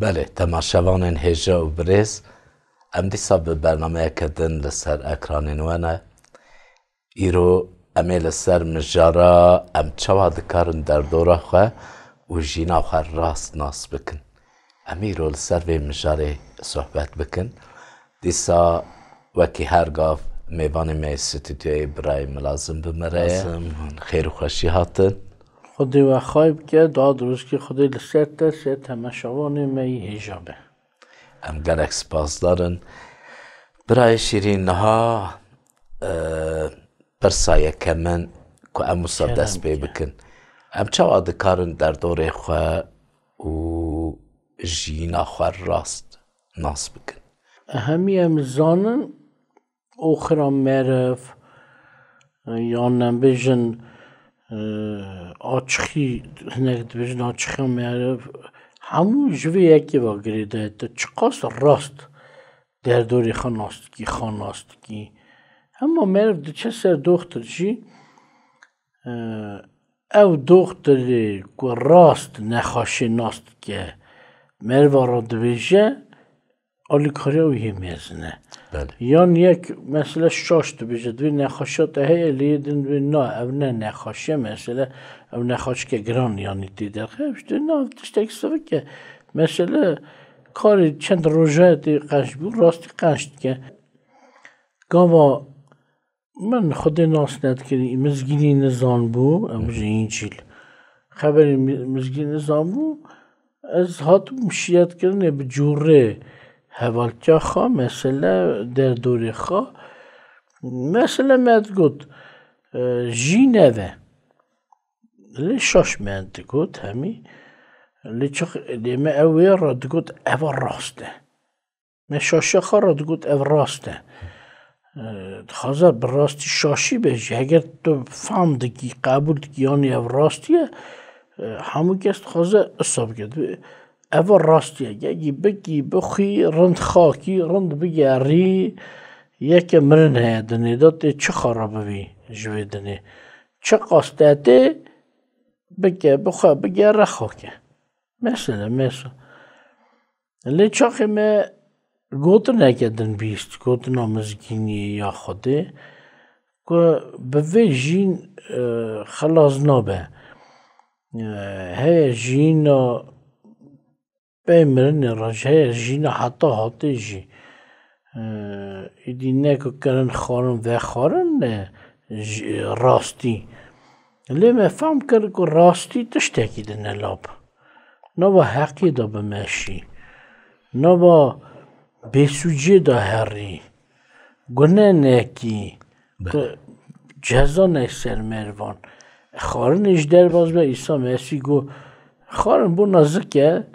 بله تماشاوان هجا و برز ام دیسا به برنامه کدن لسر اکران وانه ایرو امی لسر مجارا ام چوا دکارن در دورا خواه و جینا خواه راست ناس بکن امی رو لسر و مجاره صحبت بکن دیسا وکی هرگاف میوان می ستیتوی برای ملازم بمره خیر و خوشی هاتن خودی و خواهی که داد روز که خودی لسرته سه تماشاوان می هجابه ام گلک سپاس دارن برای شیرین نها برسایه کمن که ام دست بی بکن ام چوا دکارن در دوره خواه و جینا خواه راست ناس بکن همی ام زانن اخرى معرف یا نبیجن آچخی هنگ دبیجن آچخی معرف همون جوی یکی واگریده چقاس راست در دوری خاناستگی اما معرف ده چه سر دختر چی او دختری که راست نخواشی ناست که معرف را دبیجه آلی کاری اویه میزنه یان یک مثلا شاش دبیجه دوی نخواشات هی لیدن دوی نه او نه نخواشه مثلا او نخواش که گران یانی دیده خیلی دوی نه تشتک صفه که مثلا کاری چند روژه دی قنش بود راستی قنشت که گاوا من خود ناس ند کردی مزگینی نظام بو امجه اینجیل خبری مزگینی نظام بو از هاتو مشیت کردن به جوره حوالتیا خواه مثلا در دوری خواه مثلا مد گود جی نوه لی شاش مد گود همی لی چخ لیمه اوی را دگود او راسته من شاشه خواه را دگود او راسته خازر بر راستی شاشی بشه اگر تو فهم دگی قبول دگی یعنی او راستیه همو کست خازر اصاب کرد او راستیه اگه بگی بخی رند خاکی رند بگری یک مرن هیدنی داده چه خرابه بی جویدنی چه قاسته ده بگه بخواه بگره خاکه مثلا لی چاقی ما گوتر نکردن بیست گوتر نامزگینی یا خوده که به وی جین خلاص نابه هی جین بمرن رجع جینا حتی جی ایدی نکو کرن خارن و خارن راستی لی ما فهم کرد که راستی تشتکی دنه لاب نبا حقی دا بمشی نبا بسوجی دا هری گناه نکی جزا نکسر مروان خارن اجدر باز به ایسا مسیح گو خارن بو نزکه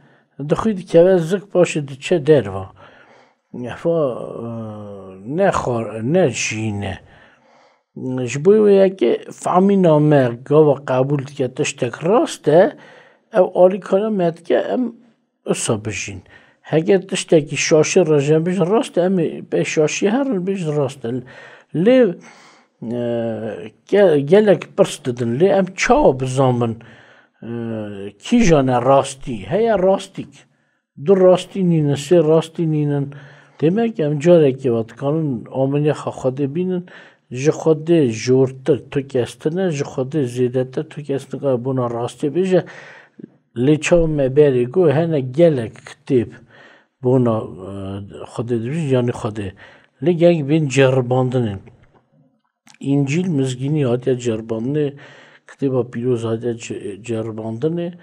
دخویدی که وزک باشه دی چه در و نه جینه جبوی یکی فهمی نامه گاوا قبول که تشتک راسته او آلی کالا مد که ام اصا بجین اگر تشتکی شاشی راجم بجن راسته ام به شاشی هر بجن راسته لی گلک پرس دادن لی ام چاو بزامن کی جانه راستی هیا راستیک دو راستی نینن سه راستی نینن demek ام جاره که وقت کانون آمنی خواده بینن جه خوده جورتر تو کستنه جه خوده زیدتر تو کستنه که بنا راستی بیشه لیچاو مبری گو هنه گلک کتیب بنا خوده بیشه یعنی خوده لیگ بین جرباندنه انجیل مزگینی هاتیا جرباندنه کتیبا پیروز هاتیا جرباندنه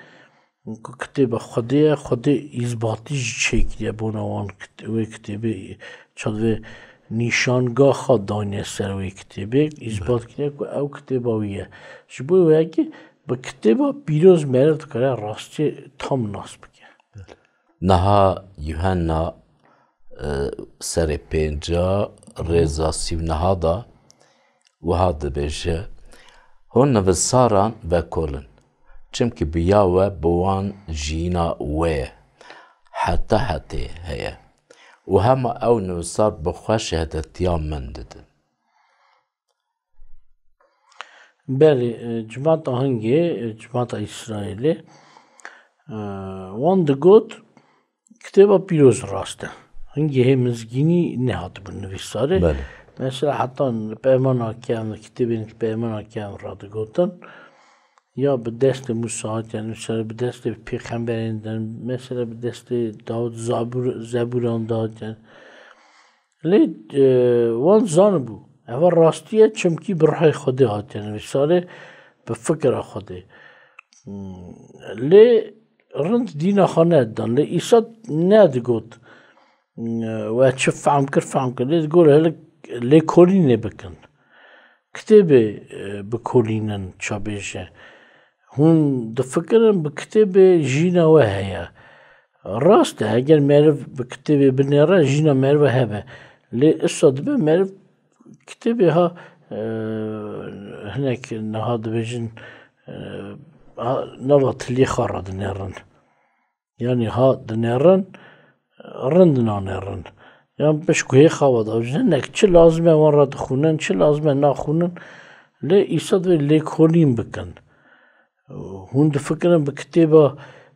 کتیب خود اثباتیش چکیه بونوان وی کتیبه چادوی نشانگاه خود دانیه سر وی کتیبه اثبات کنه که او کتیبه ویه شبوی ویه که با کتیبه پیروز مرد کره راستی تام ناس بگه نها یوحنا سر پینجا رضا سیو نها دا و ها دبیشه هون نوساران و کلن چمکه بیاوه بوان جینا وی حتی هیا و همه او نوسار بخواه شهدتیان من دادن بله جماعت آهنگی جماعت اسرائیلی وان ده گود کتابا پیروز راسته هنگی مزگینی نهات بنویساره بله. مثلا حتی پیمان کم کتابی که پیمان کم را گفتن یا به دست موسی یعنی مثلا به دست پیغمبران مثلا به دست داود زبوران داد لی وان زان بو اول راستیه چمکی برای خودی هات یعنی مثلا به فکر خودی لی رند دینا خانه دان لی عیسی ندگود و چه فهم کرد لی تقول هلك لی کلینه بکن کتاب بکلینن چابیشه هون دفکرم بکتاب جینا و هیا راسته اگر معرف بکتاب بنیره جینا معرف هبه لی اصاد به معرف کتابی ها هناك نهاد بيجن نبط اللي خرد نيرن يعني ها دنيرن رندنا نيرن يعني باش كوي خاوض او جنك چه لازمه وان را دخونن چه لازمه ناخونن لي يصد لي كولين بكن هون دفكرن بكتابه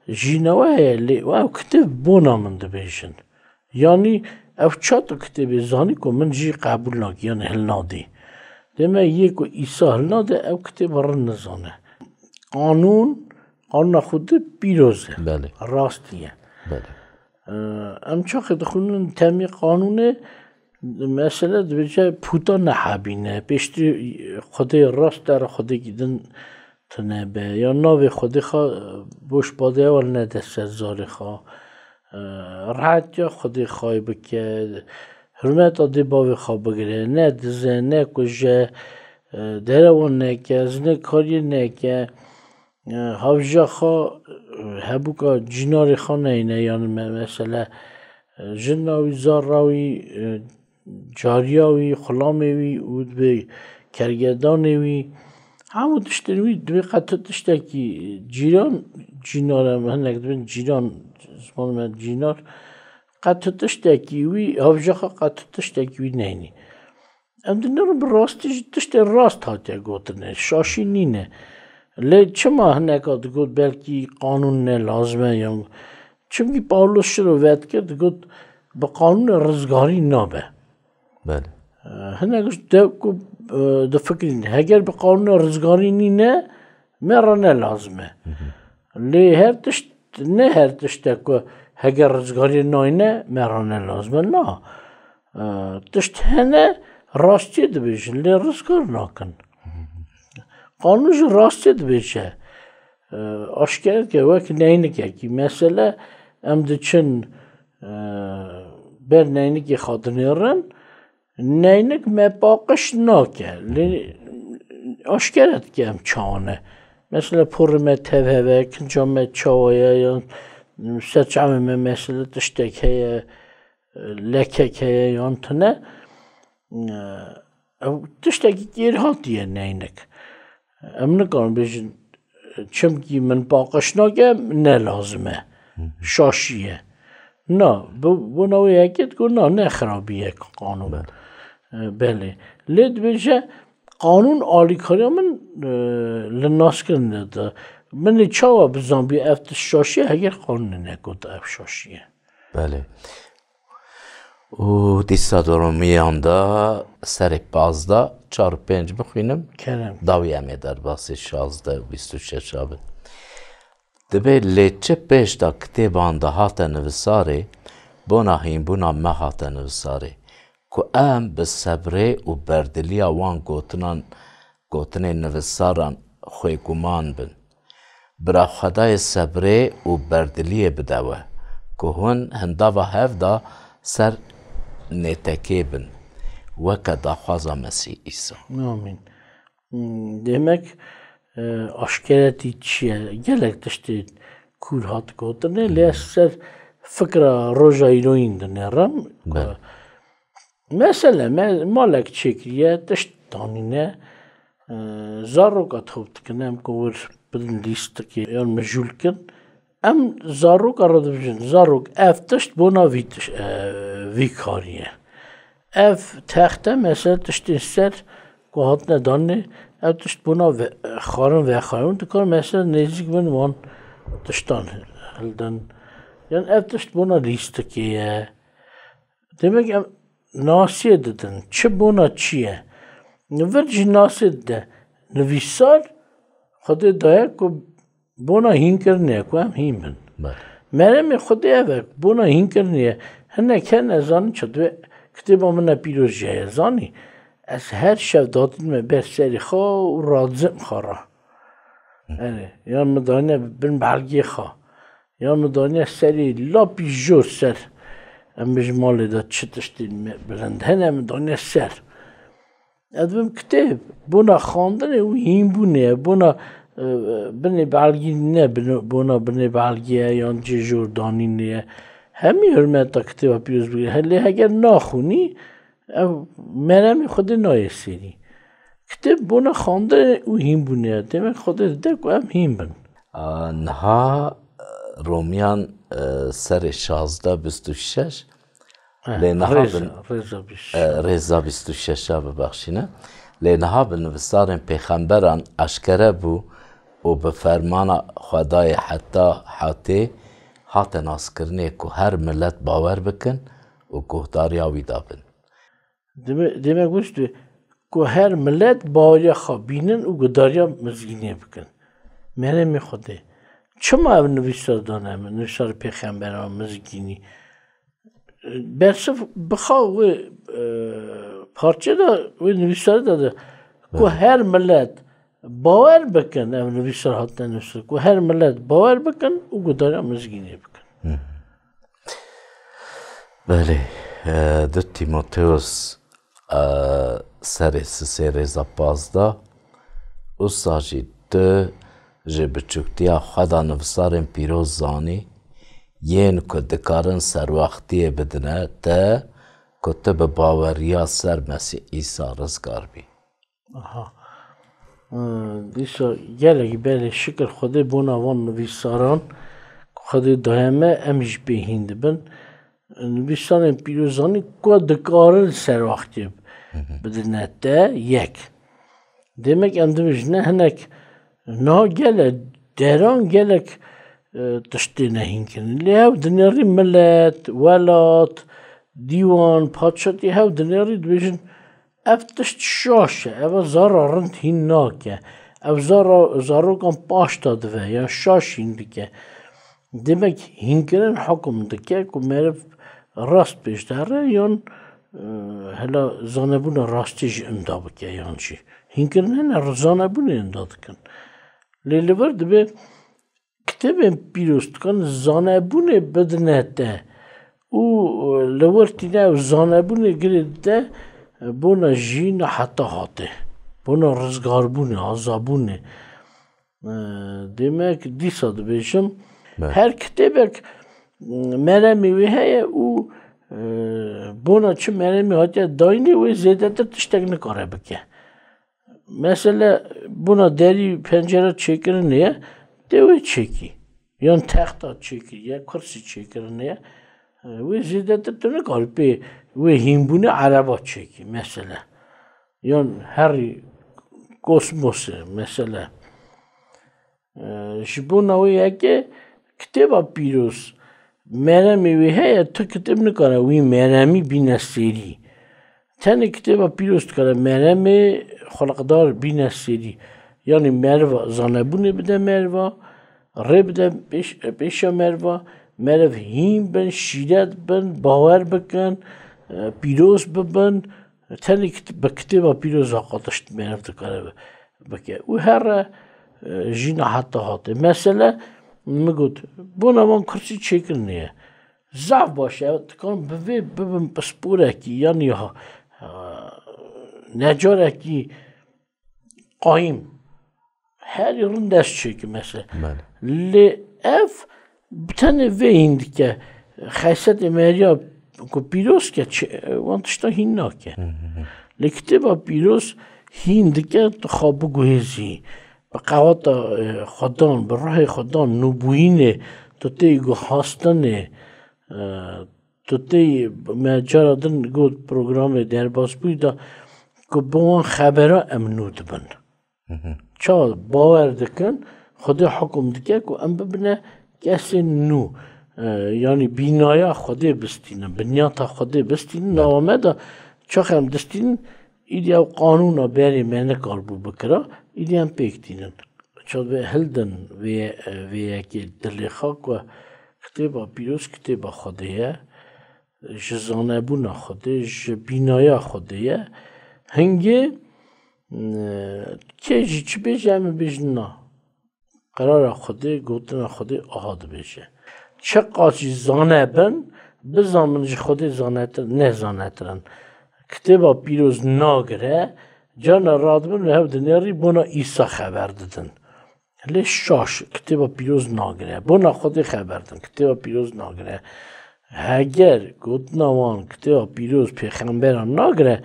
جينوه اللي واو كتاب بونا من دبيجن يعني او چاتو كتابي زاني كو من جي قبول ناك يعني هلنادي دما يكو عيسى هلناده او كتاب رن نزانه قانون خود پیروزه بله. راستیه بله. ام چاخه دخونن تمی قانونه مثلا دوچه پوتا نحبینه پیشتی خودی راست در خودی گیدن تنبه یا ناوی خودی خواه بوش باده ول ندست زاری خواه راحت یا خودی خواه بکه حرمت آدی باوی خواه بگیره نه دزه نه کجه دروان نکه زنه کاری نکه هاوجا خوا هبوکا جناری خانه اینه یعنی مثلا جناوی زاراوی جاریاوی خلاموی اود به کرگردانوی همون تشتنوی دوی قطع تشتکی جیران جنارم هنگ دوین جیران زمان من جنار قطع تشتکی وی هاوجا خوا قطع تشتکی وی نینی ام دنر براستی تشت راست هاتیا گوتنه شاشی نینه لی چما هنگا دگود بلکی قانون نه لازمه یا چونکی پاولوس شروع وید کرد دگود به قانون رزگاری نابه بله. هنگاش ده فکرین اگر به قانون رزگاری نه مرا نه لازمه لی هر تشت که اگر رزگاری نه مرا نه لازمه نه تشت هنه راستی دبیشن لی رزگار نکن قانونش راستی دبیشه آشکرد که وقت نینکه که مثلا ام دچن بر نینکی خاطرین نینک مباقش نکه آشکرد که ام چانه مثلا پرمه تبهه کنجامه چاویه یا سچامه مثلا تشتکه لکه یا انتنه تشتکی گیر هاتیه نینک ام نکن بیشن چمکی من باقش نگم نه لازمه شاشیه نه بو نوی اکید که نه خرابیه قانون بله لید بیشه قانون آلی کاری من لناس کنده ده من چاوا بزن بی افت شاشیه اگر قانون نگود اف شاشیه بله و دیسا درومیاندا سر 15 4-5 بخوینم داوی امی در باسی 16 و 26 آبه دبی لیچه پیش دا کتیبان دا هاته نویساری بونا هین بونا ما هاته نویساری که ام به صبره و بردلی وان گوتنه نویساران خوی گمان بن برا خدای صبره و بردلی بدوه که هون هنداوا هفدا سر نتکی بن وکه داخوازا مسیح ایسا آمین demek aşkereti çiye gelek tişti kul hat gotne leser fikra roja iloyinde neram mesela malek çekriye tiştanine zarok atıp tknem kovur bilin listeki yani meculken em zarok aradıbjin zarok eftişt bona vikariye ev texte mesela tiştin ser kohat ne danne ev tişt bona xarın ve xarın tıkar mesela nezik ben van tiştan elden Yani evtişt buna listekiye. Demek ki nasiye dedin. Çi buna çiye. Verci nasiye de. Nivîsar xwedê daye ku bona hînkiriniye ku em hîn bin. Meremê xwedê ev e bona hînkiriniye hinek hene zanîn çi divê kitêba min e pîroz jî heye zanî ez her şev dadîme ber serê xwe û radizim xwe re. Yan min daniye bin belgê xwe yan min daniye serê lapî jor ser em ji malê de çi tiştî bilind hene min daniye ser. Ez dibim kitêb bona xandinê û hînbûnê bona binê belgî ne bona binê belgî ye yan cî jor danînê ye hemî hurmeta kitêba pîroz bigire lê heger naxwînî ev meremê xwedê nayê serî. Kitêb bona xandinê û hînbûnê ye demek xwedê dide ku em hîn bin. Niha Romiyan serê 1626 lê niha bin rêza 26 bibexşîne lê niha bi nivîsarên pêxemberan eşkere bû û bi fermana Xwedayê heta hatê hate naskirinê ku her millet bawer bikin û guhdariya wî dabin. Demek wiştî ku her millet baweriya xwe bînin û guhdariya mizgînê bikin. Meremê Xwedê. Çima ev nivîsar dane min nivîsar pêxemberan mizgînî? Bersif bixa wê parçe da wê nivîsarê de ku her millet bawer bikin ev nivîsar hatine nivîsar ku her millet bawer bikin û guhdariya mizgînê bikin. Belê di Tîmoteos serê sisê rêza 15 wisa jî tu ji biçûktiya xwe da nivîsarên pîroz zanî yên ku dikarin serwextiyê bidine te ku tu bi baweriya ser Mesîh İsa rizgar bî. Dîsa gelekî belê şikir Xwedê bona van nivîsaran Xwedê daye me em jî pê hîn dibin. Nivîsarên pîroz zanî ku dikarin serwextiyê bidine te yek. Demek em dibêjine hinek niha gelek deran gelek tiştê nehînkirin. Lê hev dinyarî millet, welat, dîwan, padşatî hev dinyarî dibêjin ev tişt şaş e, ev zara rind hîn nake. Ev zarokan paş da dive ya şaş hîn dike. Demek hînkirin hekum dike ku meriv rast pêş dere yan hela zanebûna rastî jî imda bike yan jî. Hînkirin hene zanebûnê imda dikin. Lê li vir dibe kitêbên pîroz dikin zanebûnê bidine te û li wir tîne ev zanebûnê girê te bona jîna heta hatê bona rizgarbûnê azabûnê. Demek dîsa dibêjim her kitêbek meremê wê heye û bona çi meremê hatiye dayînê wê zêdetir tiştek nikare bike. Mesela buna derî pencere çêkirinê ye de wê çêkî yan texta çêkî ya kursî çêkirinê ye wê zêdetir tu nikarî pê wê hînbûnê ereba çêkî mesela yan herî kosmosê mesela. Ji bona wê yekê kitêba pîroz meremê wê heye tu kitêb nikare wî meremî bîne serî. Tenê kitêba pîroz dikare meremê xwelikdar bîne serî. Yani merva zanebûnê bide merva, rê bide pêşa merva, meriv hîn bin, şîret bin, bawer bikin, pîroz bibin. Tenê bi kitêba pîroz qatişt meriv dikare bike. û here jîna heta hatê. Mesela min got bona van kursî çêkirinê ye. Zaf baş e dikarin bi vê bibin pisporekî yanî necarekî qayîm herî rind dest çêkî mesela. Lê ev tenê vê hîn dike xeysetê meriya ku pîroz ke wan tişta hîn nake. Lê kitêba pîroz hîn dike tu xwe biguhêzî bi qeweta Xwedan bi rihê Xwedan nûbûyînê tu tê guhastinê tu tê me cara din got programê derbasbûyî da ku bi wan xebera em nû dibin. Ça bawer dikin Xwedê hekum dike ku em bibine kesên nû. yani binaya Xwedê bistînin, binyata Xwedê bistînin, navame da çax em distînin, îdî ew qanûna berê me nekar bû bikira, îdî em pêk dînin. Çav vê hildin vê yekê dilê xwe ku kitêba pîroz kitêba Xwedê ye, ji zanebûna Xwedê, ji bînaya Xwedê ye. Hingê kê jî çi bêje em ê bêjin na. Qerara Xwedê, gotina Xwedê aha dibêje. Çi qas jî zanebin, bizanin ji Xwedê nezanetirin. Kitêba pîroz nagire, carna radibin li hev dinêrî bona Îsa xeber didin. Lê şaş kitêba pîroz nagire, bona Xwedê xeber din, kitêba pîroz nagire. Heger gotina wan kitêba pîroz pêxemberan nagire,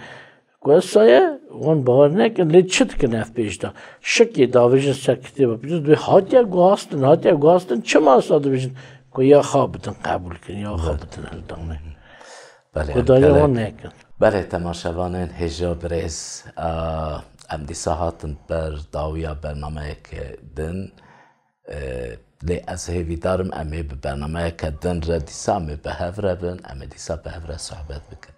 wesa ye wan bawer nekin, lê çi dikin ev pêş de? Şikê davêjin ser kitêba pîroz dibê hatiye guhastin, çi masa dibêjin ku ya xwe bidin qebûl kin, ya xwe bidin hildanê. Xwedaya wan nekin. Belê temaşevanên hêja birêz, em dîsa hatin ber dawiya bernameyekê din, lê ez hêvîdarim em ê bi bernameyeke din re dîsa em ê bi hev re bin, em ê dîsa bi hev re sohbet bikin.